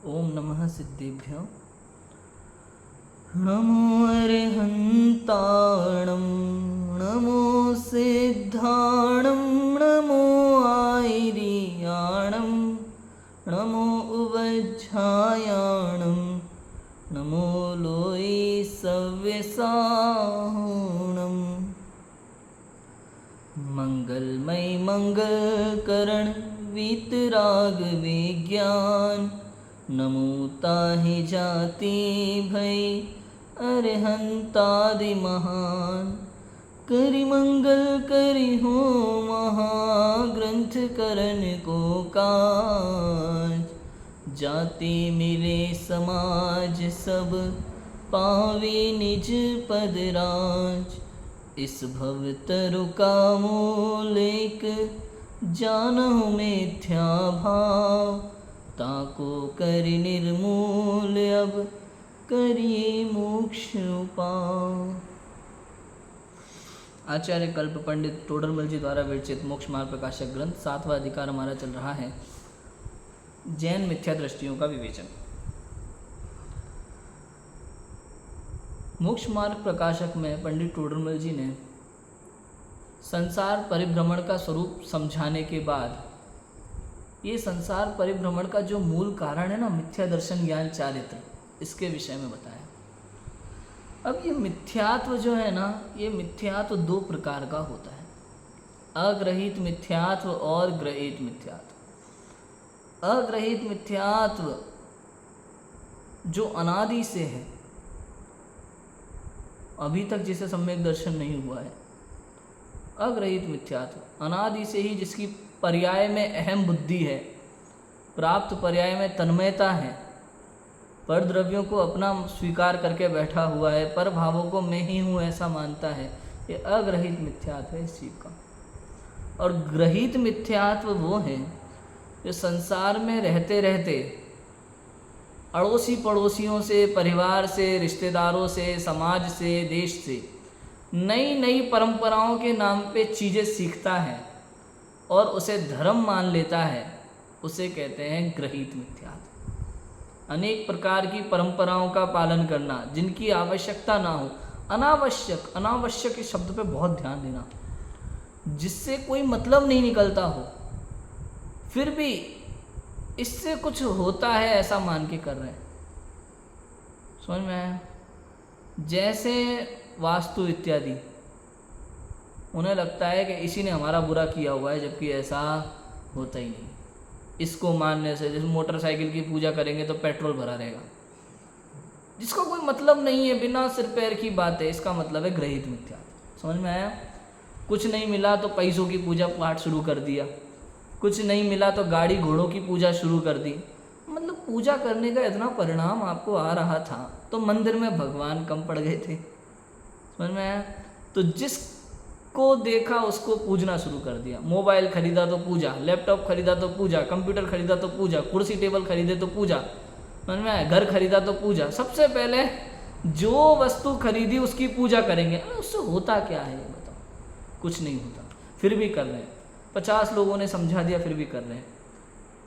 ओम नमः सिद्धेभ्यो। नमो अरिहन्ताणं नमो सिद्धाणं नमो आयर्याणं नमो उवज्झायाणं नमो लोये सव्यसाहुणम्। मंगलमय मंगलकरण वीतराग विज्ञान नमो ताहि जाति भय अरिहंतादि महान। करि मंगल करि हो महाग्रंथ करन को काज। जाति मिले समाज सब पावे निज पद राज। इस भव तरु का मूल एक जानहु मिथ्या भाव। ताको कर निर्मूल अब करिए मोक्ष उपाय। आचार्य कल्प पंडित टोडरमल जी द्वारा विरचित मोक्ष मार्ग प्रकाशक ग्रंथ 7वां अधिकार हमारा चल रहा है, जैन मिथ्या दृष्टियों का विवेचन। मोक्ष मार्ग प्रकाशक में पंडित टोडरमल जी ने संसार परिभ्रमण का स्वरूप समझाने के बाद ये संसार परिभ्रमण का जो मूल कारण है ना, मिथ्या दर्शन ज्ञान चारित्र, इसके विषय में बताया। अब ये मिथ्यात्व जो है ना, ये मिथ्यात्व दो प्रकार का होता है, अग्रहित मिथ्यात्व और ग्रहित मिथ्यात्व। अग्रहित मिथ्यात्व जो अनादि से है, अभी तक जिसे सम्यक दर्शन नहीं हुआ है, अग्रहित मिथ्यात्व अनादि से ही जिसकी पर्याय में अहम बुद्धि है, प्राप्त पर्याय में तन्मयता है, पर द्रव्यों को अपना स्वीकार करके बैठा हुआ है, पर भावों को मैं ही हूँ ऐसा मानता है, ये अग्रहित मिथ्यात्व है इस जीव का। और ग्रहित मिथ्यात्व वो है जो संसार में रहते रहते अड़ोसी पड़ोसियों से, परिवार से, रिश्तेदारों से, समाज से, देश से नई नई परंपराओं के नाम पे चीज़ें सीखता है और उसे धर्म मान लेता है, उसे कहते हैं ग्रहित मिथ्यात्व। अनेक प्रकार की परंपराओं का पालन करना जिनकी आवश्यकता ना हो, अनावश्यक, अनावश्यक इस शब्द पे बहुत ध्यान देना, जिससे कोई मतलब नहीं निकलता हो, फिर भी इससे कुछ होता है ऐसा मान के कर रहे हैं। समझ में आया? जैसे वास्तु इत्यादि, उन्हें लगता है कि इसी ने हमारा बुरा किया हुआ है, जबकि ऐसा होता ही नहीं। इसको मानने से, जैसे मोटरसाइकिल की पूजा करेंगे तो पेट्रोल भरा रहेगा, जिसका कोई मतलब नहीं है, बिना सिर पैर की बात है, इसका मतलब है ग्रहित मिथ्यात्व। समझ में आया? कुछ नहीं मिला तो पैसों की पूजा पाठ शुरू कर दिया, कुछ नहीं मिला तो गाड़ी घोड़ों की पूजा शुरू कर दी। मतलब पूजा करने का इतना परिणाम आपको आ रहा था तो मंदिर में भगवान कम पड़ गए थे। समझ में आया? तो जिसको देखा उसको पूजना शुरू कर दिया। मोबाइल खरीदा तो पूजा, लैपटॉप खरीदा तो पूजा, कंप्यूटर खरीदा तो पूजा, कुर्सी टेबल खरीदे तो पूजा। समझ में आया? घर खरीदा तो पूजा। सबसे पहले जो वस्तु खरीदी उसकी पूजा करेंगे। उससे होता क्या है ये बताओ? कुछ नहीं होता, फिर भी कर रहे हैं। 50 लोगों ने समझा दिया, फिर भी कर रहे हैं।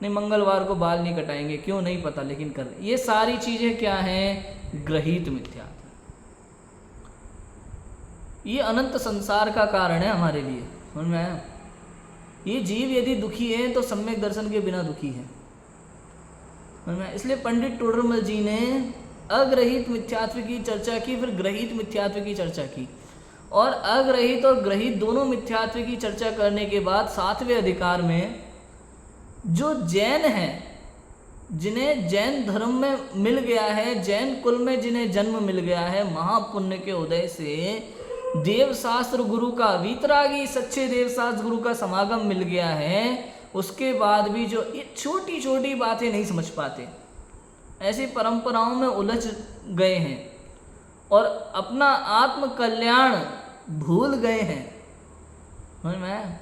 नहीं, मंगलवार को बाल नहीं कटाएंगे, क्यों नहीं पता, लेकिन कर रहे हैं। ये सारी चीज़ें क्या हैं? ग्रहित मिथ्यात्व। ये अनंत संसार का कारण है हमारे लिए। समझ में आया? ये जीव यदि दुखी है तो सम्यक दर्शन के बिना दुखी है। समझ में आया? इसलिए पंडित टोडरमल जी ने अग्रहित मिथ्यात्व की चर्चा की, फिर ग्रहित मिथ्यात्व की चर्चा की, और अग्रहित और ग्रहित दोनों मिथ्यात्व की चर्चा करने के बाद 7वें अधिकार में जो जैन हैं, जिन्हें जैन धर्म में मिल गया है, जैन कुल में जिन्हें जन्म मिल गया है, महापुण्य के उदय से देवशास्त्र गुरु का, वीतरागी सच्चे देवशास्त्र गुरु का समागम मिल गया है, उसके बाद भी जो ये छोटी छोटी बातें नहीं समझ पाते, ऐसी परंपराओं में उलझ गए हैं और अपना आत्म कल्याण भूल गए हैं। समझ में आया?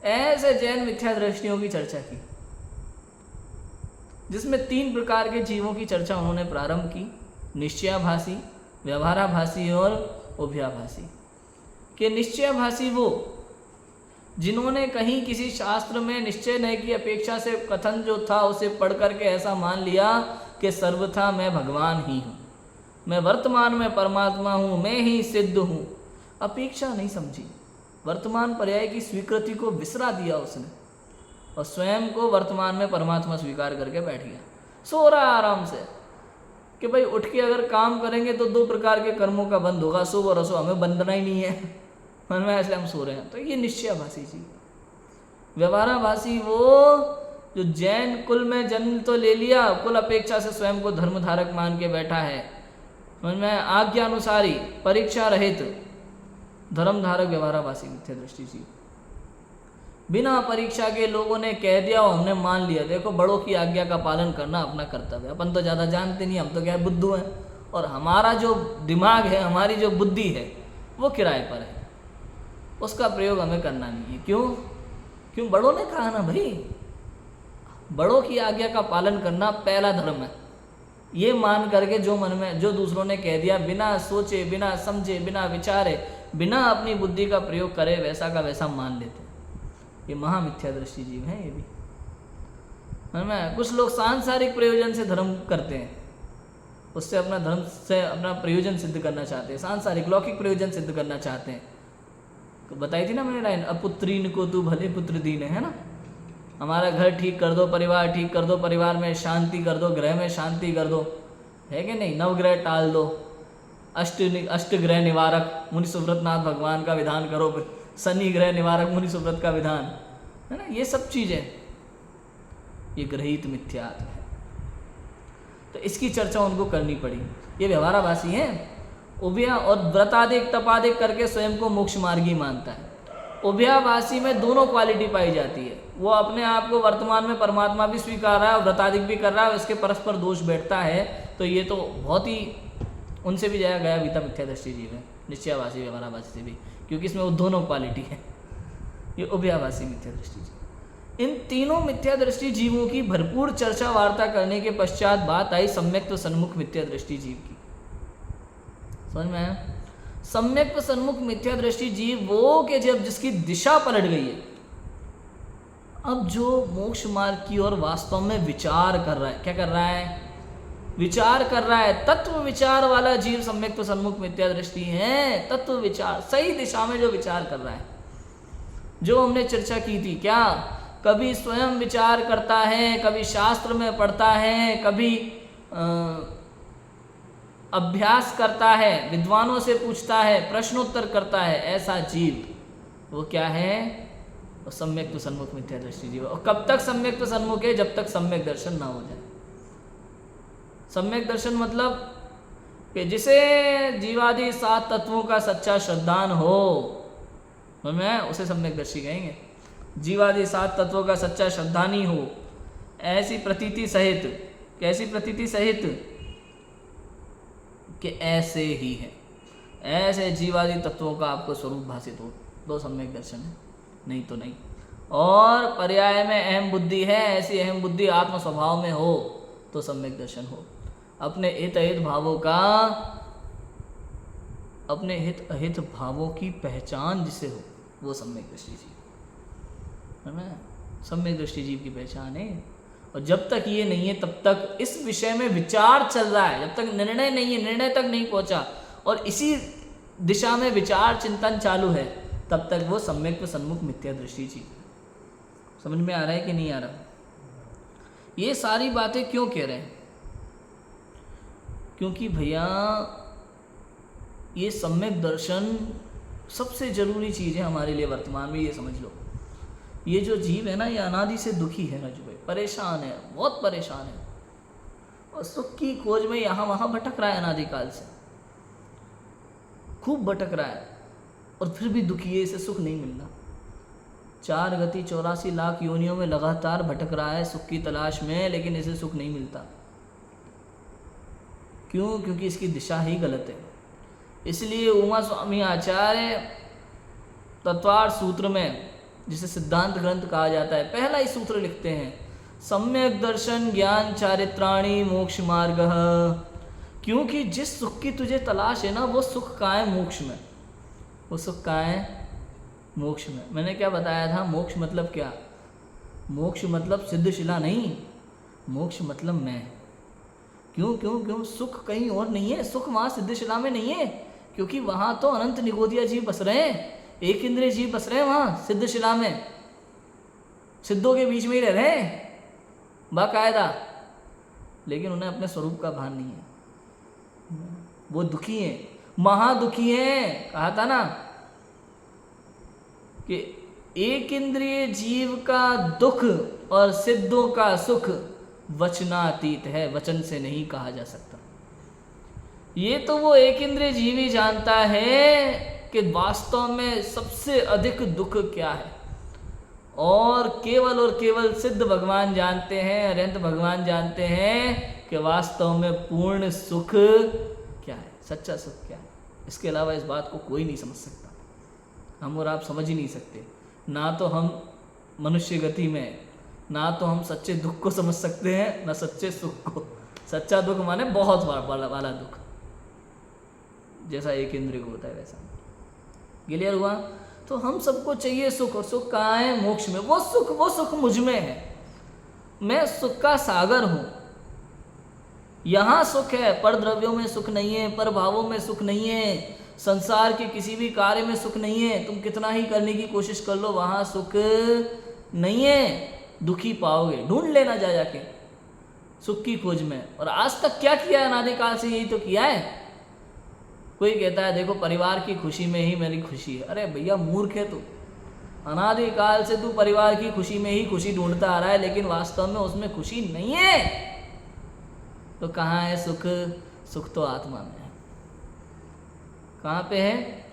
ऐसे जैन मिथ्या दृष्टियों की चर्चा की, जिसमें 3 प्रकार के जीवों की चर्चा उन्होंने प्रारंभ की, निश्चयाभासी, व्यवहाराभासी और उभयाभासी। कि निश्चयाभासी वो जिन्होंने कहीं किसी शास्त्र में निश्चय नहीं की अपेक्षा से कथन जो था उसे पढ़ करके ऐसा मान लिया कि सर्वथा मैं भगवान ही हूँ, मैं वर्तमान में परमात्मा हूँ, मैं ही सिद्ध हूँ। अपेक्षा नहीं समझी, वर्तमान पर्याय की स्वीकृति को विसरा दिया उसने और स्वयं को वर्तमान में परमात्मा स्वीकार करके बैठ गया। सो रहा आराम से कि भाई उठ के अगर काम करेंगे तो 2 प्रकार के कर्मों का बंध होगा, शुभ और अशुभ, हमें बंधना ही नहीं है मन में, इसलिए हम सो रहे हैं। तो ये निश्चयाभासी जी, व्यवहाराभासी वो जो जैन कुल में जन्म तो ले लिया, कुल अपेक्षा से स्वयं को धर्मधारक मान के बैठा है, समझ में, आज्ञा अनुसारी, परीक्षा रहित धर्मधारक व्यवहाराभासी मिथ्या दृष्टि जी। बिना परीक्षा के लोगों ने कह दिया और हमने मान लिया, देखो बड़ों की आज्ञा का पालन करना अपना कर्तव्य, अपन तो ज़्यादा जानते नहीं, हम तो क्या है बुद्धू हैं, और हमारा जो दिमाग है, हमारी जो बुद्धि है वो किराए पर है, उसका प्रयोग हमें करना नहीं है। क्यों बड़ों ने कहा ना भाई, बड़ों की आज्ञा का पालन करना पहला धर्म है। ये मान करके जो मन में जो दूसरों ने कह दिया, बिना सोचे, बिना समझे, बिना विचारे, बिना अपनी बुद्धि का प्रयोग करे, वैसा का वैसा मान लेते हैं। ये महामिथ्या दृष्टि जीव हैं। ये भी में कुछ लोग सांसारिक प्रयोजन से धर्म करते हैं, उससे अपना धर्म से अपना प्रयोजन सिद्ध करना चाहते हैं, सांसारिक लौकिक प्रयोजन सिद्ध करना चाहते हैं। तो बताई थी ना मैंने लाइन, अपुत्रीन को तू भले पुत्र दीन, है ना, हमारा घर ठीक कर दो, परिवार ठीक कर दो, परिवार में शांति कर दो, ग्रह में शांति कर दो, है कि नहीं, नवग्रह टाल दो, अष्ट ग्रह निवारक मुनि सुव्रतनाथ भगवान का विधान करो, शनि ग्रह निवारक मुनि सुव्रत का विधान, है ना, ये सब चीज़ें ये ग्रहित मिथ्यात्व है। तो इसकी चर्चा उनको करनी पड़ी। ये व्यवहाराभासी हैं। उभया और व्रतादिक तपादिक करके स्वयं को मोक्ष मार्गी मानता है। उभयाभासी में दोनों क्वालिटी पाई जाती है, वो अपने आप को वर्तमान में परमात्मा भी स्वीकार रहा है, व्रतादिक भी कर रहा है, इसके परस्पर दोष बैठता है। तो ये तो बहुत ही उनसे भी जाया गया बीता मिथ्या दृष्टि जीव है, निश्चयाभासी व्यवहाराभासी से भी, क्योंकि इसमें वो दोनों क्वालिटी है। ये उभयाभासी मिथ्या दृष्टि जीव। इन तीनों मिथ्या दृष्टि जीवों की भरपूर चर्चा वार्ता करने के पश्चात बात आई सम्यक सन्मुख मिथ्या दृष्टि जीव की। समझ में आया? सम्यक सन्मुख मिथ्या दृष्टि जीव वो कि जब जिसकी दिशा पलट गई है, अब जो मोक्ष मार्ग की ओर वास्तव में विचार कर रहा है, क्या कर रहा है, विचार कर रहा है, तत्व विचार वाला जीव सम्यक सन्मुख मिथ्या दृष्टि है। तत्व विचार, सही दिशा में जो विचार कर रहा है, जो हमने चर्चा की थी, क्या कभी स्वयं विचार करता है, कभी शास्त्र में पढ़ता है, कभी अभ्यास करता है, विद्वानों से पूछता है, प्रश्नोत्तर करता है, ऐसा जीव वो क्या है, वो सम्यक तो सन्मुख मिथ्या दृष्टि जीव। और कब तक सम्यक तो सन्मुख है, जब तक सम्यक दर्शन ना हो जाए। सम्यक दर्शन मतलब कि जिसे जीवादि 7 तत्वों का सच्चा श्रद्धान हो, मैं उसे सम्यक दर्शी कहेंगे। जीवादि 7 तत्वों का सच्चा श्रद्धानी हो, ऐसी प्रतीति सहित, कैसी प्रतीति सहित कि ऐसे ही है, ऐसे जीवादि तत्वों का आपको स्वरूप भाषित हो, दो सम्यक दर्शन है, नहीं तो नहीं। और पर्याय में अहम बुद्धि है, ऐसी अहम बुद्धि आत्म स्वभाव में हो तो सम्यक दर्शन हो। अपने हित अहित भावों का, अपने हित अहित भावों की पहचान जिसे हो, वो सम्यक दृष्टि जीव है ना, सम्यक दृष्टि जीव की पहचान है। और जब तक ये नहीं है तब तक इस विषय में विचार चल रहा है, जब तक निर्णय नहीं है, निर्णय तक नहीं पहुंचा और इसी दिशा में विचार चिंतन चालू है, तब तक वो सम्यक सन्मुख मिथ्या दृष्टि जीव। समझ में आ रहा है कि नहीं आ रहा? ये सारी बातें क्यों कह रहे हैं? क्योंकि भैया ये सम्यक दर्शन सबसे जरूरी चीज़ है हमारे लिए वर्तमान में। ये समझ लो, ये जो जीव है ना, ये अनादि से दुखी है राजू भाई, परेशान है, बहुत परेशान है, और सुख की खोज में यहाँ वहाँ भटक रहा है, अनादिकाल से खूब भटक रहा है, और फिर भी दुखी है, इसे सुख नहीं मिलना। 4 गति 84 लाख योनियों में लगातार भटक रहा है सुख की तलाश में, लेकिन इसे सुख नहीं मिलता। क्यों? क्योंकि इसकी दिशा ही गलत है। इसलिए उमा स्वामी आचार्य तत्वार्थ सूत्र में, जिसे सिद्धांत ग्रंथ कहा जाता है, पहला ही सूत्र लिखते हैं, सम्यक दर्शन ज्ञान चारित्राणी मोक्ष मार्ग। क्योंकि जिस सुख की तुझे तलाश है ना, वो सुख कहाँ है? मोक्ष में। वो सुख कहाँ है? मोक्ष में। मैंने क्या बताया था, मोक्ष मतलब क्या? मोक्ष मतलब सिद्धशिला नहीं, मोक्ष मतलब मैं। क्यों क्यों क्यों? सुख कहीं और नहीं है, सुख वहाँ सिद्धशिला में नहीं है, क्योंकि वहाँ तो अनंत निगोदिया जीव बस रहे हैं, एक इंद्रिय जीव बस रहे हैं वहाँ सिद्धशिला में, सिद्धों के बीच में ही रह रहे हैं बाकायदा, लेकिन उन्हें अपने स्वरूप का भान नहीं है, वो दुखी हैं, महादुखी हैं। कहा था ना कि एक इंद्रिय जीव का दुख और सिद्धों का सुख वचनातीत है, वचन से नहीं कहा जा सकता। ये तो वो एक इंद्रिय जीव ही जानता है कि वास्तव में सबसे अधिक दुख क्या है, और केवल सिद्ध भगवान जानते हैं, अनंत भगवान जानते हैं कि वास्तव में पूर्ण सुख क्या है, सच्चा सुख क्या है। इसके अलावा इस बात को कोई नहीं समझ सकता, हम और आप समझ ही नहीं सकते। ना तो हम मनुष्य गति में, ना तो हम सच्चे दुख को समझ सकते हैं, ना सच्चे सुख को। सच्चा दुख माने बहुत वाला दुख, जैसा एक इंद्रिय को होता है वैसा। क्लियर हुआ? तो हम सबको चाहिए सुख, और सुख कहाँ है? मोक्ष में। वो सुख मुझ में है, मैं सुख का सागर हूँ। यहाँ सुख है, पर द्रव्यों में सुख नहीं है, पर भावों में सुख नहीं है, संसार के किसी भी कार्य में सुख नहीं है। तुम कितना ही करने की कोशिश कर लो, वहाँ सुख नहीं है, दुखी पाओगे। ढूंढ लेना जा जाके सुख की खोज में। और आज तक क्या किया है? अनादिकाल से यही तो किया है। कोई कहता है देखो परिवार की खुशी में ही मेरी खुशी है। अरे भैया मूर्ख है तू, अनादिकाल से तू परिवार की खुशी में ही खुशी ढूंढता आ रहा है, लेकिन वास्तव में उसमें खुशी नहीं है। तो कहाँ है सुख? सुख तो आत्मा में है। कहाँ पे है?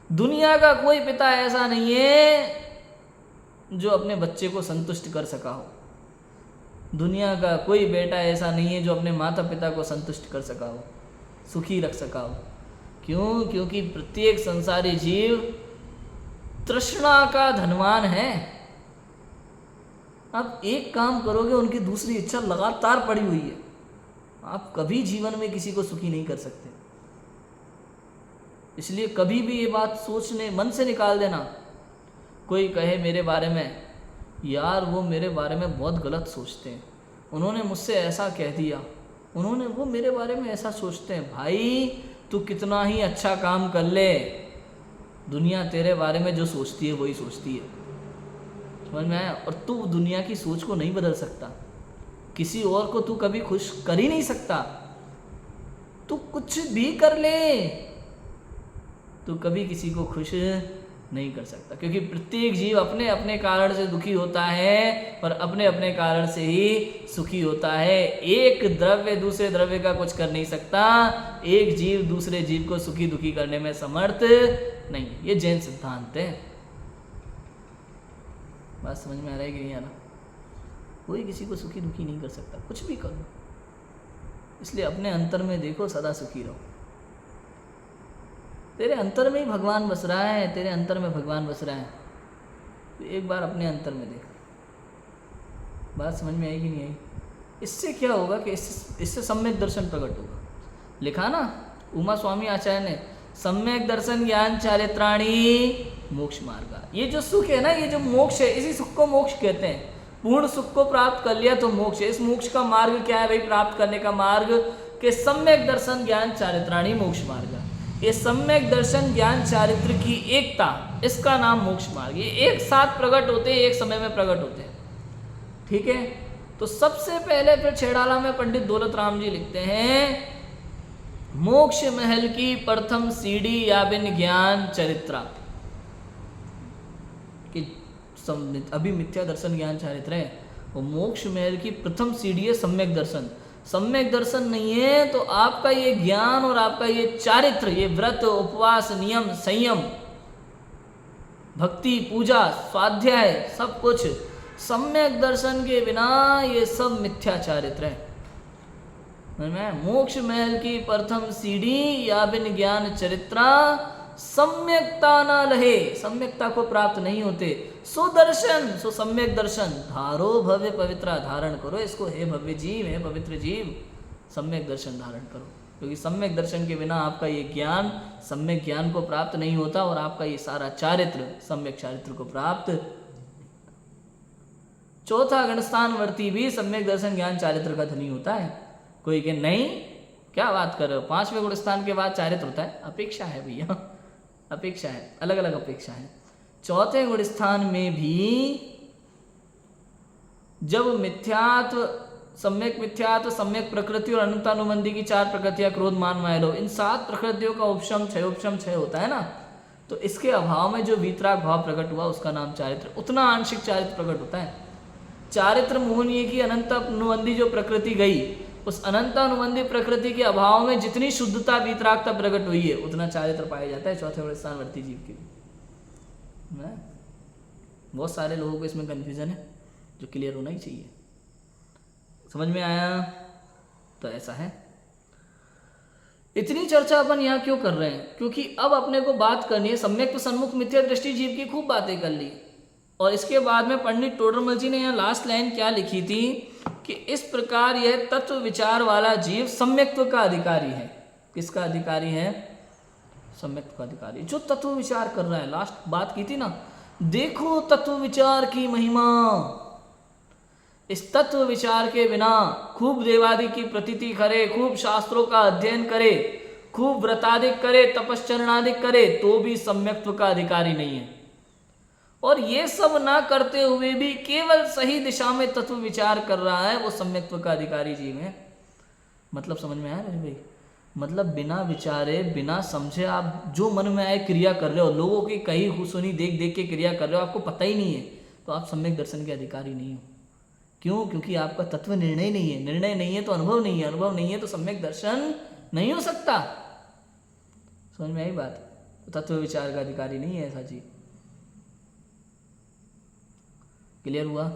दुनिया का कोई पिता ऐसा नहीं है जो अपने बच्चे को संतुष्ट कर सका हो, दुनिया का कोई बेटा ऐसा नहीं है जो अपने माता पिता को संतुष्ट कर सका हो, सुखी रख सका हो। क्यों? क्योंकि प्रत्येक संसारी जीव तृष्णा का धनवान है। आप एक काम करोगे, उनकी दूसरी इच्छा लगातार पड़ी हुई है। आप कभी जीवन में किसी को सुखी नहीं कर सकते। इसलिए कभी भी ये बात सोचने मन से निकाल देना। कोई कहे मेरे बारे में, यार वो मेरे बारे में बहुत गलत सोचते हैं, उन्होंने मुझसे ऐसा कह दिया, वो मेरे बारे में ऐसा सोचते हैं। भाई तू कितना ही अच्छा काम कर ले, दुनिया तेरे बारे में जो सोचती है वही सोचती है। समझ में आया? और तू दुनिया की सोच को नहीं बदल सकता, किसी और को तू कभी खुश कर ही नहीं सकता। तू कुछ भी कर ले, तू कभी किसी को खुश नहीं कर सकता, क्योंकि प्रत्येक जीव अपने अपने कारण से दुखी होता है और अपने अपने कारण से ही सुखी होता है। एक द्रव्य दूसरे द्रव्य का कुछ कर नहीं सकता, एक जीव दूसरे जीव को सुखी दुखी करने में समर्थ नहीं। ये जैन सिद्धांत है। बात समझ में आ रहा है कि नहीं आ रहा? कोई किसी को सुखी दुखी नहीं कर सकता, कुछ भी करो। इसलिए अपने अंतर में देखो, सदा सुखी रहो। तेरे अंतर में ही भगवान बस रहा है, तेरे अंतर में भगवान बस रहा है। तो एक बार अपने अंतर में देख। बात समझ में आई कि नहीं आई? इससे क्या होगा कि इससे सम्यक दर्शन प्रकट होगा। लिखा ना उमा स्वामी आचार्य ने, सम्यक दर्शन ज्ञान चारित्राणी मोक्ष मार्गा। ये जो सुख है ना, ये जो मोक्ष है, इसी सुख को मोक्ष कहते हैं। पूर्ण सुख को प्राप्त कर लिया तो मोक्ष है। इस मोक्ष का मार्ग क्या है भाई? प्राप्त करने का मार्ग के सम्यक दर्शन ज्ञान चारित्राणी मोक्ष मार्ग। ये सम्यक दर्शन ज्ञान चारित्र की एकता, इसका नाम मोक्ष मार्ग। ये एक साथ प्रकट होते हैं, एक समय में प्रकट होते हैं। ठीक है? तो सबसे पहले फिर छेड़ाला में पंडित दौलत राम जी लिखते हैं, मोक्ष महल की प्रथम सीढ़ी या बिन ज्ञान चरित्रा। कि अभी मिथ्या दर्शन ज्ञान चारित्र है, वो मोक्ष महल की प्रथम सीढ़ी है सम्यक दर्शन। सम्यक दर्शन नहीं है तो आपका ये ज्ञान और आपका ये चारित्र, ये व्रत उपवास नियम संयम भक्ति पूजा स्वाध्याय सब कुछ सम्यक दर्शन के बिना ये सब मिथ्या चारित्र है। मोक्ष महल की प्रथम सीढ़ी या बिन ज्ञान चरित्रा सम्यकता न लहे, सम्यकता को प्राप्त नहीं होते। सो दर्शन सो सम्यक दर्शन धारो भव्य पवित्रा, धारण करो इसको हे भव्य जीव, हे पवित्र जीव, सम्यक दर्शन धारण करो। क्योंकि सम्यक दर्शन के बिना आपका ये ज्ञान सम्यक ज्ञान को प्राप्त नहीं होता और आपका ये सारा चारित्र सम्यक चारित्र को प्राप्त। चौथा गणस्थानवर्ती भी सम्यक दर्शन ज्ञान चारित्र का धनी होता है। कोई के नहीं, क्या बात कर रहे हो, 5वें गुणस्थान के बाद चारित्र होता है? अपेक्षा है भैया, अपेक्षा है, अलग अलग अपेक्षा है। चौथे गुणस्थान में भी जब मिथ्यात्व, सम्यक मिथ्यात्व, सम्यक प्रकृति और अनंतानुबंधी की 4 प्रकृतियां, क्रोध मान माया लोभ, इन 7 प्रकृतियों का उपशम क्षय होता है ना, तो इसके अभाव में जो वीतराग भाव प्रकट हुआ उसका नाम चारित्र, उतना आंशिक चारित्र प्रकट होता है। चारित्र मोहनीय की अनंतानुबंधी जो प्रकृति गई, उस अनंतानुबंधी प्रकृति के अभाव में जितनी शुद्धता वीतरागता प्रकट हुई है उतना चारित्र पाया जाता है चौथे गुणस्थानवर्ती जीव के लिए। बहुत सारे लोगों को इसमें कंफ्यूजन है जो क्लियर होना ही चाहिए। समझ में आया? तो ऐसा है। इतनी चर्चा अपन यहाँ क्यों कर रहे हैं? क्योंकि अब अपने को बात करनी है सम्यक सन्मुख मिथ्या दृष्टि जीव की। खूब बातें कर ली और इसके बाद में पंडित टोडरमल जी ने यहाँ लास्ट लाइन क्या लिखी थी कि इस प्रकार यह तत्व विचार वाला जीव सम्यक्त्व का अधिकारी है। किसका अधिकारी है? सम्यक्त्व का अधिकारी, जो तत्व विचार कर रहा है। लास्ट बात की थी ना, देखो तत्व विचार की महिमा। इस तत्व विचार के बिना खूब देवादि की प्रतीति करे, खूब शास्त्रों का अध्ययन करे, खूब व्रतादिक करे, तपश्चरणादिक करे, तो भी सम्यक्त्व का अधिकारी नहीं है। और ये सब ना करते हुए भी केवल सही दिशा में तत्व विचार कर रहा है, वो सम्यक्त्व का अधिकारी जीव है। मतलब समझ में आया भाई? मतलब बिना विचारे बिना समझे आप जो मन में आए क्रिया कर रहे हो, लोगों की कही सुनी देख देख के क्रिया कर रहे हो, आपको पता ही नहीं है, तो आप सम्यक दर्शन के अधिकारी नहीं हो। क्यों? क्योंकि आपका तत्व निर्णय नहीं है। निर्णय नहीं है तो अनुभव नहीं है, अनुभव नहीं है तो सम्यक दर्शन नहीं हो सकता। समझ में आई बात? तो तत्व विचार का अधिकारी नहीं है ऐसा जीव। क्लियर हुआ?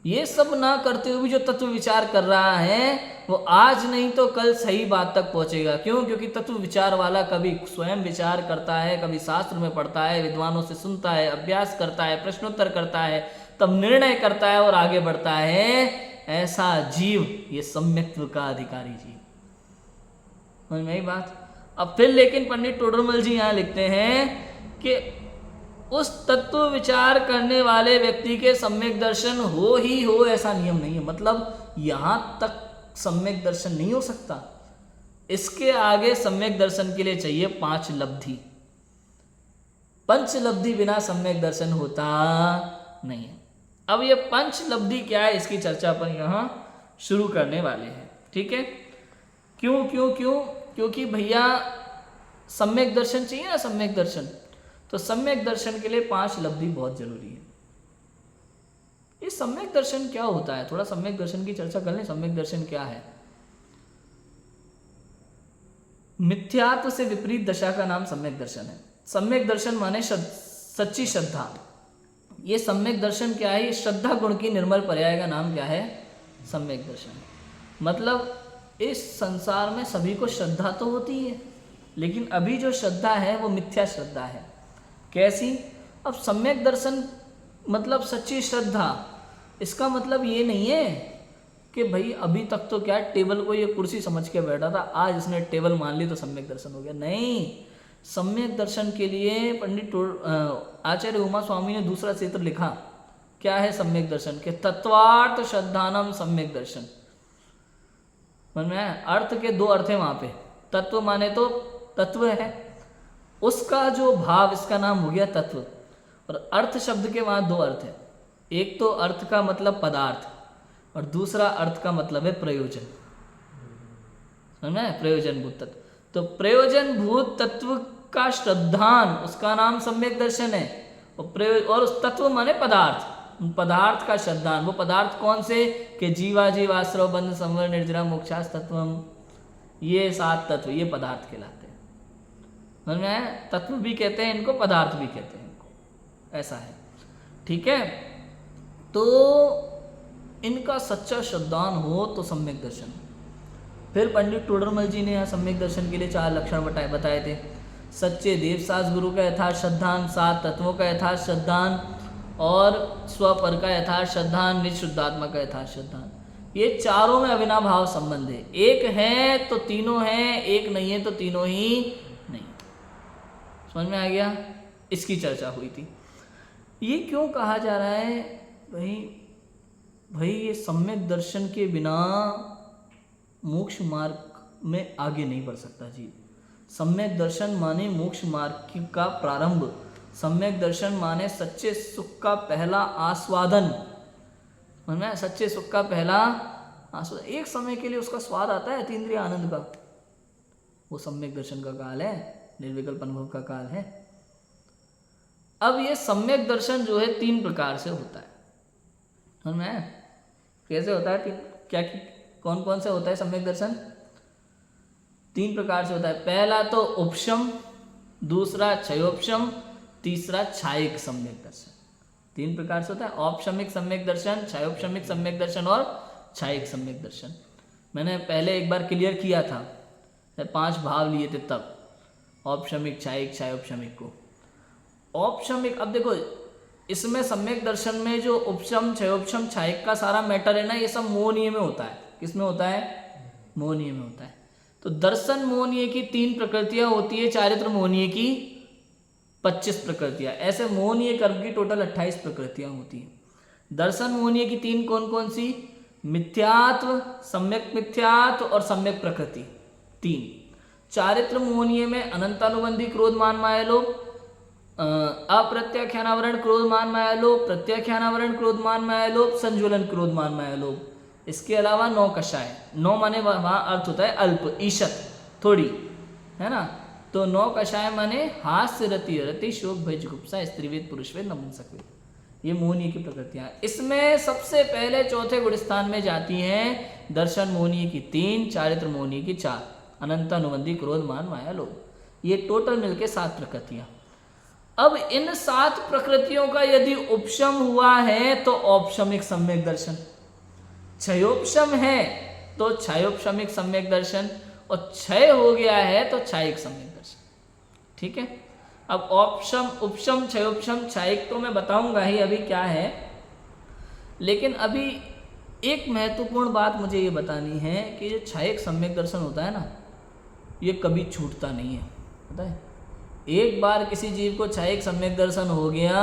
ये सब ना करते हुए भी जो तत्व विचार कर रहा है वो आज नहीं तो कल सही बात तक पहुंचेगा। क्यों? क्योंकि तत्व विचार वाला कभी स्वयं विचार करता है, कभी शास्त्र में पढ़ता है, विद्वानों से सुनता है, अभ्यास करता है, प्रश्नोत्तर करता है, तब निर्णय करता है और आगे बढ़ता है। ऐसा जीव ये सम्यक्त्व का अधिकारी जीव। समझ में आई बात? अब फिर लेकिन पंडित टोडरमल जी यहाँ लिखते हैं कि उस तत्व विचार करने वाले व्यक्ति के सम्यक दर्शन हो ही हो ऐसा नियम नहीं है। मतलब यहां तक सम्यक दर्शन नहीं हो सकता, इसके आगे सम्यक दर्शन के लिए चाहिए 5 लब्धि। 5 लब्धि बिना सम्यक दर्शन होता नहीं है। अब ये 5 लब्धि क्या है इसकी चर्चा अपन यहां शुरू करने वाले हैं। ठीक है? क्यों क्यों क्यों? क्योंकि भैया सम्यक दर्शन चाहिए ना, सम्यक दर्शन। तो सम्यक दर्शन के लिए 5 लब्धि बहुत जरूरी है। ये सम्यक दर्शन क्या होता है? थोड़ा सम्यक दर्शन की चर्चा कर लें। सम्यक दर्शन क्या है? मिथ्यात्व से विपरीत दशा का नाम सम्यक दर्शन है। सम्यक दर्शन माने सच्ची श्रद्धा। ये सम्यक दर्शन क्या है? श्रद्धा गुण की निर्मल पर्याय का नाम क्या है? सम्यक दर्शन। मतलब इस संसार में सभी को श्रद्धा तो होती है, लेकिन अभी जो श्रद्धा है वो मिथ्या श्रद्धा है। कैसी? अब सम्यक दर्शन मतलब सच्ची श्रद्धा। इसका मतलब ये नहीं है कि भाई अभी तक तो क्या टेबल को ये कुर्सी समझ के बैठा था, आज इसने टेबल मान ली तो सम्यक दर्शन हो गया। नहीं, सम्यक दर्शन के लिए पंडित आचार्य उमा स्वामी ने दूसरा क्षेत्र लिखा। क्या है सम्यक दर्शन? के तत्वार्थ श्रद्धानम सम्यक दर्शन। अर्थ के 2 अर्थ है वहां पे। तत्व माने तो तत्व है, उसका जो भाव, इसका नाम हो गया तत्व। और अर्थ शब्द के वहां 2 अर्थ है। एक तो अर्थ का मतलब पदार्थ और दूसरा अर्थ का मतलब है प्रयोजन। समझ में? प्रयोजन भूत तत्व। तो प्रयोजन भूत तत्व का श्रद्धान, उसका नाम सम्यक दर्शन है। और उस तत्व माने पदार्थ, पदार्थ का श्रद्धान। वो पदार्थ कौन से? कि जीवा जीवाश्रव बंध संवर निर्जरा मोक्षास तत्वम। ये 7 तत्व ये पदार्थ कहलाते हैं। समझ में आया? तत्व भी कहते हैं इनको, पदार्थ भी कहते हैं इनको। ऐसा है। ठीक है? तो इनका सच्चा श्रद्धान हो तो सम्यक दर्शन। फिर पंडित टोडरमल जी ने यहाँ सम्यक दर्शन के लिए 4 लक्षण बताए थे। सच्चे देवसास गुरु का यथार्थ श्रद्धान, 7 तत्वों का यथार्थ श्रद्धान और स्वपर का यथार्थ श्रद्धान, निज शुद्धात्मा का यथार्थ श्रद्धान। ये चारों में अविनाभाव संबंध है। एक है तो तीनों हैं, एक नहीं है तो तीनों ही नहीं। समझ में आ गया? इसकी चर्चा हुई थी। ये क्यों कहा जा रहा है भाई ये सम्यक दर्शन के बिना मोक्ष मार्ग में आगे नहीं बढ़ सकता जी। सम्यक दर्शन माने मोक्ष मार्ग का प्रारंभ, सम्यक दर्शन माने सच्चे सुख का पहला आस्वादन। माने सच्चे सुख का पहला आस्वादन, एक समय के लिए उसका स्वाद आता है अतीन्द्रिय आनंद का, वो सम्यक दर्शन का काल है, निर्विकल्प अनुभव का काल है। अब ये सम्यक दर्शन जो है 3 प्रकार से होता है। समझ में? कैसे होता है? क्या कौन कौन से होता है सम्यक दर्शन? 3 प्रकार से होता है। पहला तो उपशम, दूसरा क्षयोपशम, तीसरा छायिक सम्यक दर्शन। 3 प्रकार से होता है, औपशमिक सम्यक दर्शन, क्षयोपशमिक सम्यक दर्शन और छायिक सम्यक दर्शन। मैंने पहले एक बार क्लियर किया था, 5 भाव लिए थे तब, औपशमिक, छायिक, क्षयोपशमिक को। औपशमिक, अब देखो इसमें सम्यक दर्शन में जो उपशम, क्षयोपशम, छायिक का सारा मैटर है ना, ये सब मोहनीय में होता है। किसमें होता है? मोहनीय में होता है। तो दर्शन मोहनीय की 3 प्रकृतियां होती है, चारित्र मोहनीय की 25 प्रकृतियां। ऐसे मोहनीय कर्म की टोटल 28 प्रकृतियां होती हैं। दर्शन मोहनीय की 3 कौन कौन सी? मिथ्यात्व, सम्यक मिथ्यात्व और सम्यक प्रकृति, 3। चारित्र मोहनीय में अनंतानुबंधी क्रोध मान माया लोभ, अप्रत्याख्यानावरण क्रोध मान माया लोभ, प्रत्याख्यानावरण क्रोध मान माया लोभ, संज्वलन क्रोध मान माया लोभ। इसके अलावा 9 कषाय, 9 माने वहाँ अर्थ होता है अल्प, ईशत, थोड़ी, है ना। तो 9 कषाय माने हास्य, रति, रति, शोक, भय, जुगुप्सा, स्त्रीवेद, पुरुषवेद, नपुंसकवेद, ये मोहनीय की प्रकृतियां। इसमें सबसे पहले चौथे गुण स्थान में जाती हैं दर्शन मोहनीय की 3, चारित्र मोहनीय की 4, अनंतानुबंधी क्रोध मान माया लोभ, ये टोटल मिलके 7 प्रकृतियां। अब इन 7 प्रकृतियों का यदि उपशम हुआ है तो औपशमिक सम्यक दर्शन, क्षयोपशम है तो क्षयोपशमिक सम्यक दर्शन, और क्षय हो गया है तो छायिक सम्यक दर्शन। ठीक है। अब औपशम, उपशम, क्षयोपशम, छायिक तो मैं बताऊंगा ही अभी क्या है, लेकिन अभी एक महत्वपूर्ण बात मुझे ये बतानी है कि जो छायिक सम्यक दर्शन होता है ना, ये कभी छूटता नहीं है। पता है, एक बार किसी जीव को छायिक सम्यक दर्शन हो गया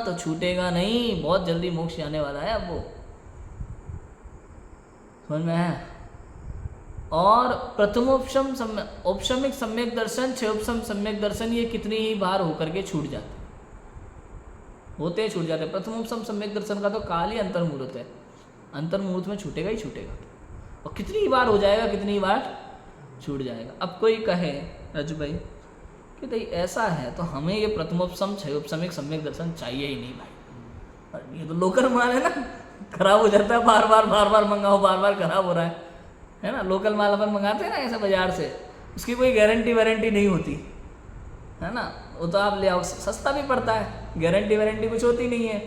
तो छूटेगा नहीं, बहुत जल्दी मोक्ष आने वाला है अब वो। समझ में है? और प्रथमोपशम औपशमिक सम्यक दर्शन, क्षयोपशम सम्यक दर्शन, ये कितनी ही बार होकर के छूट जाते होते छूट जाते। प्रथमोपशम सम्यक दर्शन का तो काल ही अंतर्मुहूर्त है, अंतर्मुहूर्त में छूटेगा ही छूटेगा, और कितनी ही बार हो जाएगा, कितनी ही बार छूट जाएगा। अब कोई कहे राजू भाई कि भाई ऐसा है तो हमें ये प्रथमोपशम क्षयोपशमिक सम्यक दर्शन चाहिए ही नहीं भाई, ये तो लोकल माल है ना, खराब हो जाता है, बार बार मंगाओ, बार बार खराब हो रहा है ना। लोकल माल अपन मंगाते हैं ना ऐसे बाजार से, उसकी कोई गारंटी वारंटी नहीं होती है ना। वो तो आप ले आओ, सस्ता भी पड़ता है, गारंटी वारंटी कुछ होती नहीं है।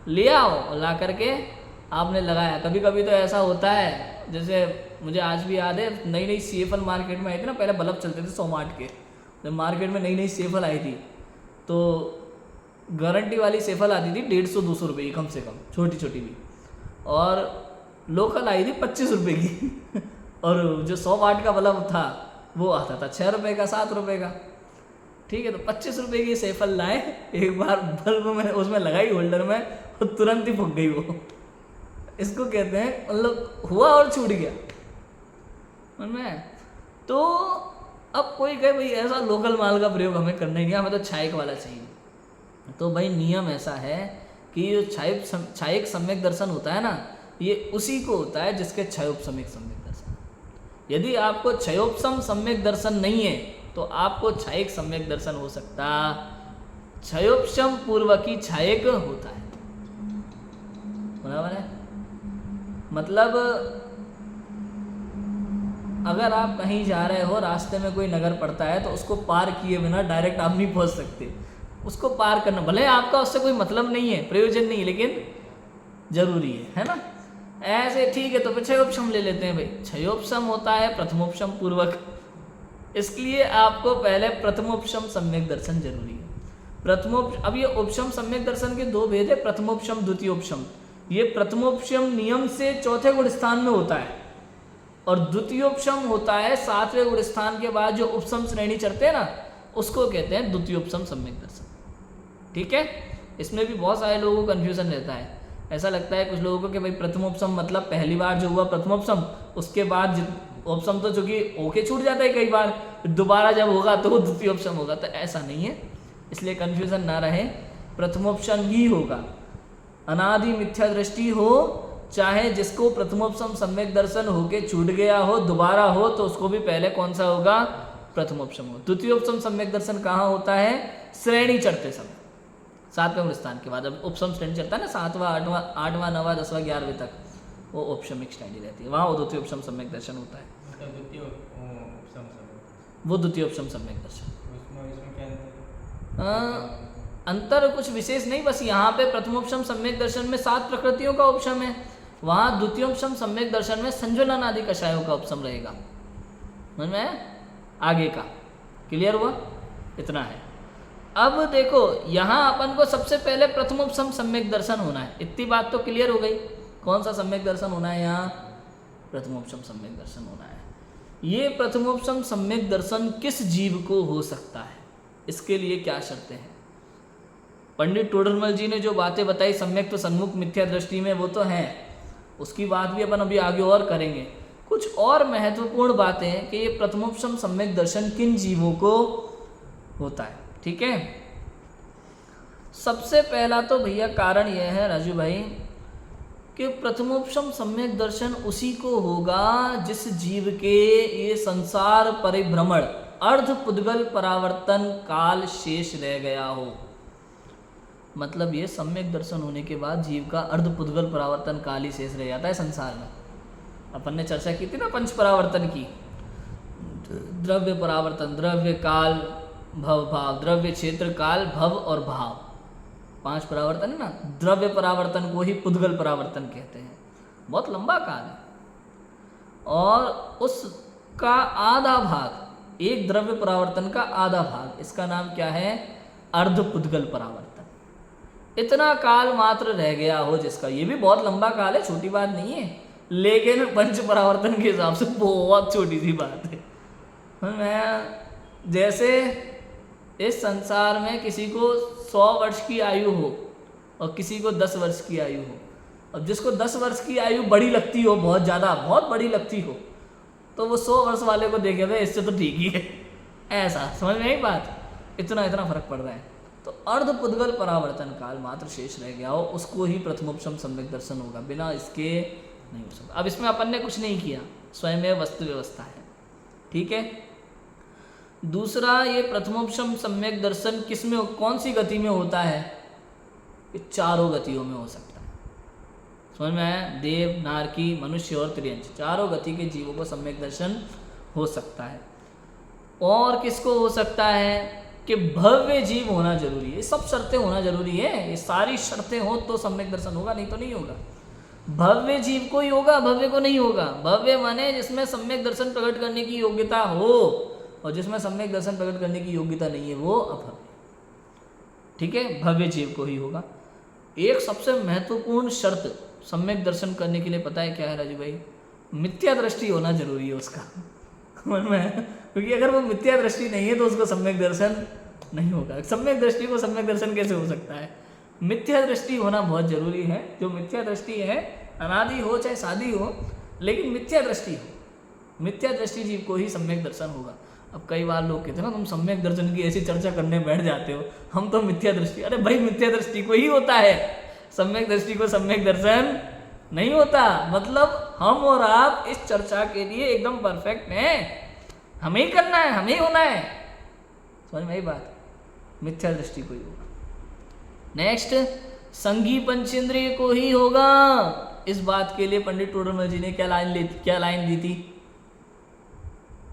ले आओ और ला करके आपने लगाया। कभी कभी तो ऐसा होता है, जैसे मुझे आज भी याद है, नई नई सीएफएल मार्केट में आई थी ना, पहले बल्ब चलते थे 100 वाट के, जब मार्केट में नई नई सीएफएल आई थी तो गारंटी वाली सीएफएल आती थी 150-200 रुपये की कम से कम, छोटी छोटी भी, और लोकल आई थी 25 रुपये की और जो 100 वाट का बल्ब था वो आता था 6 रुपये का, 7 रुपये का। ठीक है, तो 25 रुपये की सेफल लाए, एक बार बल्ब में उसमें लगाई होल्डर में, और तुरंत ही फूक गई वो। इसको कहते हैं मतलब हुआ और छूट गया में। तो अब कोई कहे भाई ऐसा लोकल माल का प्रयोग हमें करना ही नहीं, हमें तो छायिक वाला चाहिए। तो भाई नियम ऐसा है कि जो छायिक सम्यक दर्शन होता है ना, ये उसी को होता है जिसके क्षयोपशमिक सम्यक दर्शन। यदि आपको क्षयोपशम सम्यक दर्शन नहीं है तो आपको छायिक सम्यक दर्शन हो सकता, क्षयोपशम पूर्वक ही छायिक होता है। बराबर है? मतलब अगर आप कहीं जा रहे हो, रास्ते में कोई नगर पड़ता है तो उसको पार किए बिना डायरेक्ट आप नहीं पहुंच सकते, उसको पार करना, भले आपका उससे कोई मतलब नहीं है, प्रयोजन नहीं है, लेकिन जरूरी है ना। ऐसे ठीक है, तो फिर क्षयोपशम ले लेते हैं भाई। क्षयोपशम होता है प्रथमोपशम पूर्वक, इसलिए आपको पहले प्रथमोपशम सम्यक दर्शन जरूरी है। अब ये उपशम सम्यक दर्शन के 2 भेद है, प्रथमोपशम द्वितीयोपशम। ये प्रथमोपशम नियम से चौथे गुण स्थान में होता है, और द्वितीयोपशम होता है सातवें गुण स्थान के बाद जो उपसम श्रेणी चढ़ते हैं ना, उसको कहते हैं द्वितीयोपशम सम्यक दर्शन। ठीक है, इसमें भी बहुत सारे लोगों को कन्फ्यूजन रहता है। ऐसा लगता है कुछ लोगों को कि भाई प्रथमोपशम मतलब पहली बार जो हुआ प्रथमोपशम, उसके बाद उपसम तो चूंकि ओके छूट जाता है कई बार, दोबारा जब होगा तो वो द्वितीयोपशम होगा, तो ऐसा नहीं है, इसलिए कन्फ्यूजन ना रहे, प्रथमोपशम ही होगा। अनादि मिथ्या दृष्टि हो, चाहे जिसको प्रथमोपशम सम्यक दर्शन होके छूट गया हो, दोबारा हो, तो उसको भी पहले कौन सा होगा? प्रथमोपशम हो। द्वितीयोपशम सम्यक दर्शन कहाँ होता है? श्रेणी चढ़ते समय, सातवें गुण स्थान के बाद। जब उपसम श्रेणी चलता है ना, 7वां 8वां 8वां 9वां 10वां 11वें तक, वो उपशमिक श्रेणी रहती है, वहाँ वो द्वितीयोपशम सम्यक दर्शन होता है। वो द्वितीयोपशम सम्यक दर्शन। अंतर कुछ विशेष नहीं, बस यहाँ पे प्रथमोपशम सम्यक दर्शन में 7 प्रकृतियों का उपशम है, वहाँ द्वितीयोपशम सम्यक दर्शन में संज्वलन आदि कषायों का उपशम रहेगा। समझ में? आगे का क्लियर हुआ? इतना है। अब देखो यहाँ अपन को सबसे पहले प्रथमोपशम सम्यक दर्शन होना है, इतनी बात तो क्लियर हो गई। कौन सा सम्यक दर्शन होना है? यहाँ प्रथमोपशम सम्यक दर्शन होना है। ये प्रथमोपशम सम्यक दर्शन किस जीव को हो सकता है, इसके लिए क्या शर्तें हैं? पंडित टोडरमल जी ने जो बातें बताई सम्यक तो सन्मुख मिथ्या दृष्टि में, वो तो हैं, उसकी बात भी अपन अभी आगे और करेंगे। कुछ और महत्वपूर्ण बातें हैं कि ये प्रथमोपशम सम्यक दर्शन किन जीवों को होता है। ठीक है, सबसे पहला तो भैया कारण यह है राजू भाई कि प्रथमोपशम सम्यक दर्शन उसी को होगा जिस जीव के ये संसार परिभ्रमण अर्ध पुद्गल परावर्तन काल शेष रह गया हो। मतलब ये सम्यक दर्शन होने के बाद जीव का अर्ध पुद्गल परावर्तन काल ही शेष रह जाता है संसार में। अपन ने चर्चा की थी ना पंच परावर्तन की, द्रव्य परावर्तन, द्रव्य काल भव भाव, द्रव्य क्षेत्र काल भव और भाव, 5 परावर्तन है ना। द्रव्य परावर्तन को ही पुद्गल परावर्तन कहते हैं, बहुत लंबा काल है, और उसका आधा भाग, एक द्रव्य परावर्तन का आधा भाग, इसका नाम क्या है? अर्ध पुद्गल परावर्तन। इतना काल मात्र रह गया हो जिसका, ये भी बहुत लंबा काल है, छोटी बात नहीं है, लेकिन पंच परावर्तन के हिसाब से बहुत छोटी सी बात है। मैं जैसे इस संसार में किसी को 100 वर्ष की आयु हो और किसी को 10 वर्ष की आयु हो, अब जिसको 10 वर्ष की आयु बड़ी लगती हो, बहुत ज़्यादा बहुत बड़ी लगती हो, तो वो 100 वर्ष वाले को देखे थे इससे तो ठीक ही है, ऐसा समझ में आई बात? इतना फर्क पड़ रहा है। तो अर्ध पुद्गल परावर्तन काल मात्र शेष रह गया हो, उसको ही प्रथमोपशम सम्यक दर्शन होगा, बिना इसके नहीं हो सकता। अब इसमें अपन ने कुछ नहीं किया, स्वयं वस्तु व्यवस्था है। ठीक है, दूसरा ये प्रथमोपशम सम्यक दर्शन किस में, कौन सी गति में होता है? ये चारों गतियों में हो सकता है। समझ में आया? देव, नारकी, मनुष्य और त्रियंच, चारों गति के जीवों को सम्यक दर्शन हो सकता है। और किसको हो सकता है कि भव्य जीव होना जरूरी है, ये सब शर्तें होना जरूरी है, ये सारी शर्तें हो तो सम्यक दर्शन होगा, नहीं तो नहीं होगा। भव्य जीव को ही होगा, भव्य को नहीं होगा। भव्य माने जिसमें सम्यक दर्शन प्रकट करने की योग्यता हो, और जिसमें सम्यक दर्शन प्रकट करने की योग्यता नहीं है वो अभव्य। ठीक है, भव्य जीव को ही होगा। एक सबसे महत्वपूर्ण शर्त सम्यक दर्शन करने के लिए पता है क्या है राजू भाई? मिथ्या दृष्टि होना जरूरी है उसका, क्योंकि अगर वो मिथ्या दृष्टि नहीं है तो उसको सम्यक दर्शन नहीं होगा। सम्यक दृष्टि को सम्यक दर्शन कैसे हो सकता है? मिथ्या दृष्टि होना बहुत जरूरी है। जो मिथ्या दृष्टि है, अनादि हो चाहे शादी हो, लेकिन मिथ्या दृष्टि हो, मिथ्या दृष्टि जीव को ही सम्यक दर्शन होगा। अब कई बार लोग कहते हैं ना तुम सम्यक दर्शन की ऐसी चर्चा करने बैठ जाते हो, हम तो मिथ्या दृष्टि, अरे भाई मिथ्या दृष्टि को ही होता है, सम्यक दृष्टि को सम्यक दर्शन नहीं होता। मतलब हम और आप इस चर्चा के लिए एकदम परफेक्ट हैं, हमें ही करना है, हमें ही होना है। समझ में आई बात? मिथ्या दृष्टि को ही होगा। नेक्स्ट, संगी पंचेंद्रिय को ही होगा। इस बात के लिए पंडित टोडरमल जी ने क्या लाइन दी थी?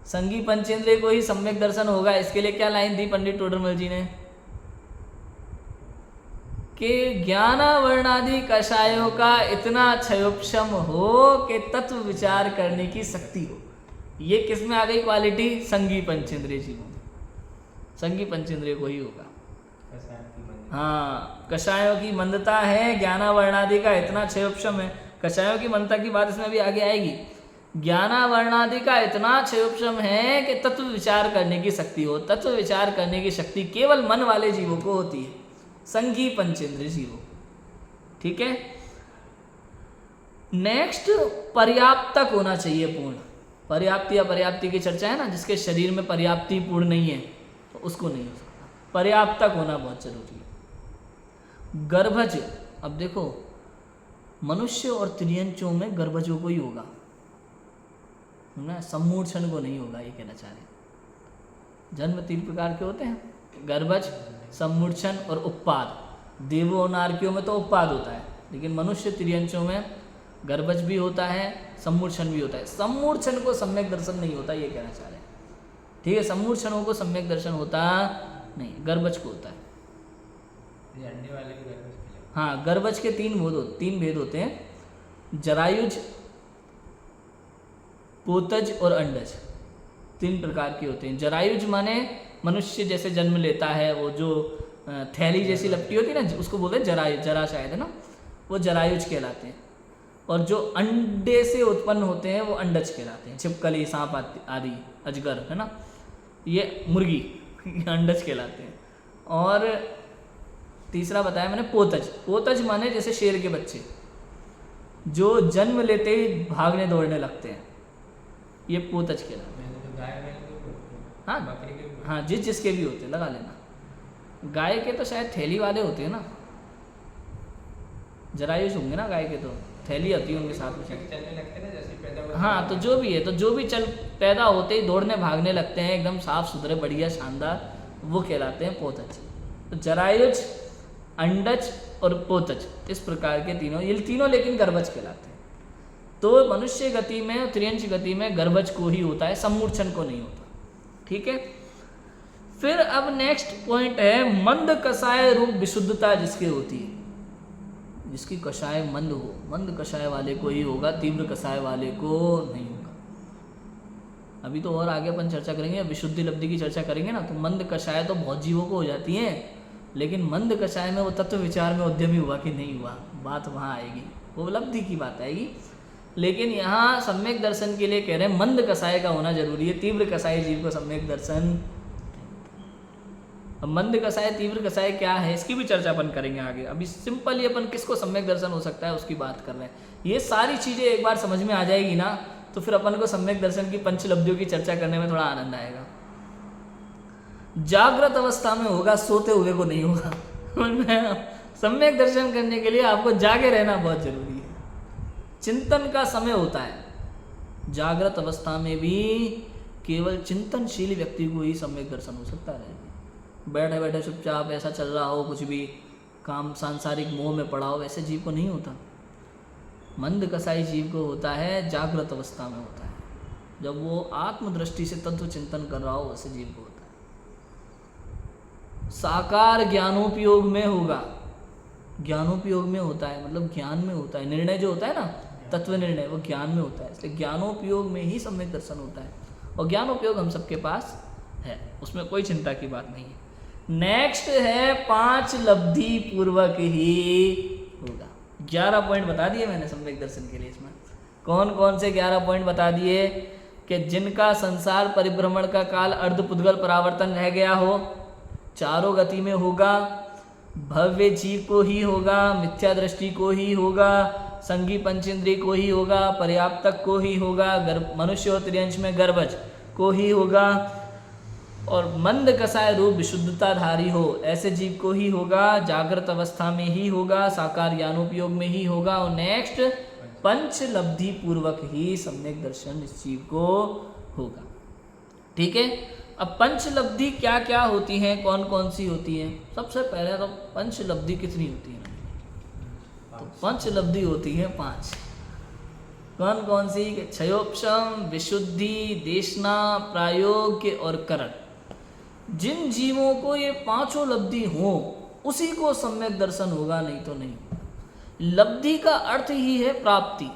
संगी पंचेंद्रिय को ही सम्यक दर्शन होगा, इसके लिए क्या लाइन दी पंडित टोडरमल जी ने? कि ज्ञानावर्णादि कषायों का इतना क्षयोपशम हो कि तत्व विचार करने की शक्ति हो। ये किस में आ गई क्वालिटी? संगी पंचेंद्रिय जीवों में। संगी पंचेंद्रिय को ही होगा। हाँ, कषायों की मंदता है, ज्ञानावर्णादि का इतना क्षयोपशम है। कषायों की मंदता की बात इसमें भी आगे आएगी। ज्ञानावर्णादि का इतना क्षयोपशम है कि तत्व विचार करने की शक्ति हो। तत्व विचार करने की शक्ति केवल मन वाले जीवों को होती है, संघी पंचेंद्रिय जीवों। ठीक है। नेक्स्ट, पर्याप्तक होना चाहिए पूर्ण। पर्याप्ति या पर्याप्ति की चर्चा है ना, जिसके शरीर में पर्याप्ति पूर्ण नहीं है तो उसको नहीं हो सकता। पर्याप्तक होना बहुत जरूरी है। गर्भज, अब देखो मनुष्य और त्रियंचों में गर्भजों को ही होगा ना, सम्मूढ़ को नहीं होगा, ये कहना चाह रहे। जन्म 3 प्रकार के होते हैं, गर्भज, सम्मूढ़ और उत्पाद। देवों और नारकियों में तो उत्पाद होता है, लेकिन मनुष्य त्रियंचों में गर्भज भी होता है, सम्मूढ़ भी होता है। सम्मूढ़ को सम्यक दर्शन नहीं होता, ये कहना चाह रहे हैं। ठीक है, सम्मूढ़ को सम्यक दर्शन होता नहीं, गर्भज को होता है। अंडे वाले भी गर्भज के लिए। हाँ, गर्भज के 3 भेद होते हैं, जरायुज, पोतज और अंडज। 3 प्रकार के होते हैं। जरायुज माने मनुष्य जैसे जन्म लेता है, वो जो थैली जैसी लपटी होती है ना, उसको बोलते हैं जरायुज, जरा शायद है ना, वो जरायुज कहलाते हैं। और जो अंडे से उत्पन्न होते हैं वो अंडज कहलाते हैं। छिपकली, सांप आदि, अजगर है ना, ये मुर्गी अंडज कहलाते हैं। और तीसरा बताया मैंने पोतज। पोतज माने जैसे शेर के बच्चे जो जन्म लेते ही भागने दौड़ने लगते हैं, ये पोतज कहलाते हैं। गाय वाले के भी होते हैं, हाँ, बकरी के भी। हाँ, जिसके भी होते हैं, लगा लेना। गाय के तो शायद थैली वाले होते हैं ना, जरायुज होंगे ना गाय के, तो थैली होती है उनके साथ में। चलने लगते हैं ना, जैसे पैदा होते हैं। हाँ, तो जो भी है, तो जो भी चल पैदा होते ही दौड़ने भागने लगते हैं, एकदम साफ सुथरे बढ़िया शानदार, वो कहलाते हैं पोतज। तो जरायुज, अंडज और पोतज, इस प्रकार के तीनों, ये तीनों लेकिन गर्भज कहलाते हैं। तो मनुष्य गति में और त्रियंच गति में गर्भज को ही होता है, सम्मूढ़ को नहीं होता। ठीक है। फिर अब नेक्स्ट पॉइंट है मंद कषाय रूप विशुद्धता जिसकी होती है, जिसकी कषाय मंद हो, मंद कषाय वाले को ही होगा, तीव्र कषाय वाले को नहीं होगा। अभी तो और आगे अपन चर्चा करेंगे, विशुद्धि लब्धि की चर्चा करेंगे ना, तो मंद कषाय तो बहुत जीवों को हो जाती है, लेकिन मंद कषाय में वो तत्व विचार में उद्यमी हुआ कि नहीं हुआ, बात वहाँ आएगी, वो लब्धि की बात आएगी। लेकिन यहाँ सम्यक दर्शन के लिए कह रहे हैं मंद कषाय का होना जरूरी है, तीव्र कषाय जीव को सम्यक दर्शन। अब मंद कषाय तीव्र कषाय क्या है, इसकी भी चर्चा अपन करेंगे आगे। अभी सिंपली अपन किसको सम्यक दर्शन हो सकता है उसकी बात कर रहे हैं। ये सारी चीज़ें एक बार समझ में आ जाएगी ना, तो फिर अपन को सम्यक दर्शन की पंचलब्धियों की चर्चा करने में थोड़ा आनंद आएगा। जागृत अवस्था में होगा, सोते हुए को नहीं होगा। सम्यक दर्शन करने के लिए आपको जागे रहना बहुत जरूरी है, चिंतन का समय होता है। जागृत अवस्था में भी केवल चिंतनशील व्यक्ति को ही सम्यक दर्शन हो सकता है। बैठे बैठे चुपचाप ऐसा चल रहा हो, कुछ भी काम सांसारिक मोह में पड़ा हो, वैसे जीव को नहीं होता। मंद कसाई जीव को होता है, जागृत अवस्था में होता है, जब वो आत्मदृष्टि से तत्व चिंतन कर रहा हो, वैसे जीव को होता है। साकार ज्ञानोपयोग में होगा, ज्ञानोपयोग में होता है, मतलब ज्ञान में होता है। निर्णय जो होता है ना, तत्व निर्णय, वो ज्ञान में होता है, इसलिए ज्ञानोपयोग में ही सम्यक दर्शन होता है। और ज्ञानोपयोग हम सबके पास है, उसमें कोई चिंता की बात नहीं है। नेक्स्ट है 5 लब्धि पूर्वक ही होगा। 11 पॉइंट बता दिए मैंने सम्यक दर्शन के लिए। इसमें कौन कौन से 11 पॉइंट बता दिए कि जिनका संसार परिभ्रमण का काल अर्धपुद्गल परावर्तन रह गया हो, चारों गति में होगा, भव्य जीव को ही होगा, मिथ्या दृष्टि को ही होगा, संगी पंचेंद्रिय को ही होगा, पर्याप्तक को ही होगा, मनुष्य और त्रियंश में गर्भज को ही होगा, और मंद कसाय रूप विशुद्धताधारी हो ऐसे जीव को ही होगा, जागृत अवस्था में ही होगा, साकार ज्ञानोपयोग में ही होगा, और नेक्स्ट पंच लब्धि पूर्वक ही सम्यक दर्शन इस जीव को होगा। ठीक है। अब पंच लब्धि क्या क्या होती हैं, कौन कौन सी होती हैं? सबसे पहले तो पंच लब्धि कितनी होती है? तो पंच लब्धि होती है 5। कौन कौन सी? क्षयोपशम, विशुद्धि, देशना, प्रायोग्य और करण। जिन जीवों को ये 5 लब्धि हो उसी को सम्यक दर्शन होगा, नहीं तो नहीं। लब्धि का अर्थ ही है प्राप्ति,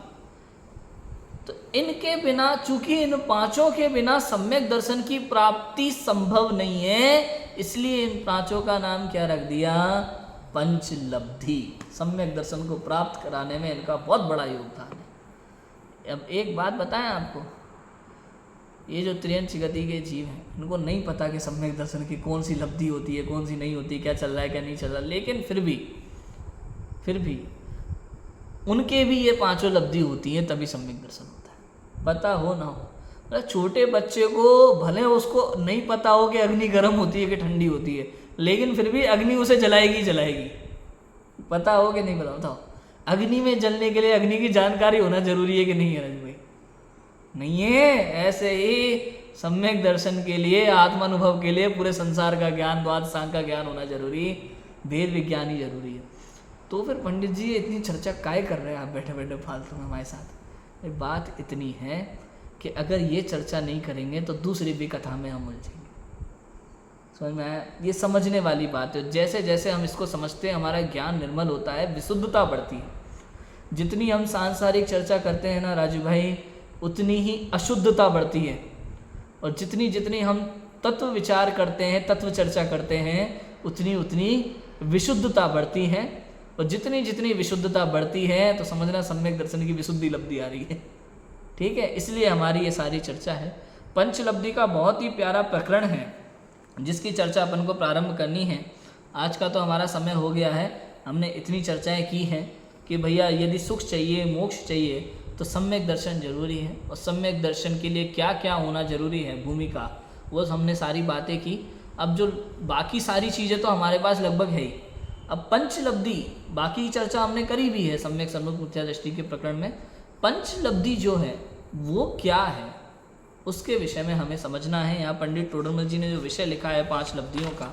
तो इनके बिना, चूंकि इन 5 के बिना सम्यक दर्शन की प्राप्ति संभव नहीं है, इसलिए इन 5 का नाम क्या रख दिया? पंचलब्धि, सम्यक दर्शन को प्राप्त कराने में इनका बहुत बड़ा योगदान है। अब एक बात बताएं आपको, ये जो त्रियंच गति के जीव हैं इनको नहीं पता कि सम्यक दर्शन की कौन सी लब्धि होती है, कौन सी नहीं होती, क्या चल रहा है क्या नहीं चल रहा, लेकिन फिर भी उनके भी ये पांचों लब्धि होती हैं, तभी सम्यक दर्शन होता है, पता हो ना हो। मतलब छोटे बच्चे को भले उसको नहीं पता हो कि अग्नि गर्म होती है कि ठंडी होती है, लेकिन फिर भी अग्नि उसे जलाएगी जलाएगी, पता हो कि नहीं पता, बताओ। अग्नि में जलने के लिए अग्नि की जानकारी होना जरूरी है कि नहीं है रजू भाई? नहीं है। ऐसे ही सम्यक दर्शन के लिए, आत्मानुभव के लिए पूरे संसार का ज्ञान, द्वादश सांग का ज्ञान होना जरूरी, वेद विज्ञान ही जरूरी है। तो फिर पंडित जी इतनी चर्चा काय कर रहे हैं आप बैठे बैठे फालतू में हमारे साथ? ये बात इतनी है कि अगर ये चर्चा नहीं करेंगे तो दूसरी भी कथा में हम उलझेंगे। समझ में आया? ये समझने वाली बात है। जैसे जैसे हम इसको समझते हैं हमारा ज्ञान निर्मल होता है, विशुद्धता बढ़ती है। जितनी हम सांसारिक चर्चा करते हैं ना राजू भाई, उतनी ही अशुद्धता बढ़ती है, और जितनी जितनी हम तत्व विचार करते हैं, तत्व चर्चा करते हैं, उतनी उतनी विशुद्धता बढ़ती है, और जितनी जितनी विशुद्धता बढ़ती है तो समझना सम्यक दर्शन की विशुद्धि लब्धि आ रही है। ठीक है, इसलिए हमारी ये सारी चर्चा है। पंचलब्धि का बहुत ही प्यारा प्रकरण है जिसकी चर्चा अपन को प्रारंभ करनी है। आज का तो हमारा समय हो गया है, हमने इतनी चर्चाएं की हैं कि भैया यदि सुख चाहिए, मोक्ष चाहिए तो सम्यक दर्शन जरूरी है, और सम्यक दर्शन के लिए क्या क्या होना जरूरी है, भूमिका, वो हमने सारी बातें की। अब जो बाकी सारी चीज़ें तो हमारे पास लगभग है ही। अब पंचलब्धि, बाकी की चर्चा हमने करी भी है सम्यक सम्मुख मिथ्या दृष्टि के प्रकरण में। पंचलब्धि जो है वो क्या है, उसके विषय में हमें समझना है। यहाँ पंडित टोडरमल जी ने जो विषय लिखा है 5 लब्धियों का,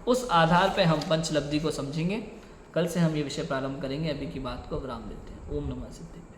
उस आधार पर हम पंचलब्धि को समझेंगे। कल से हम ये विषय प्रारंभ करेंगे। अभी की बात को विराम देते हैं। ओम नमः सिद्धेभ्यः।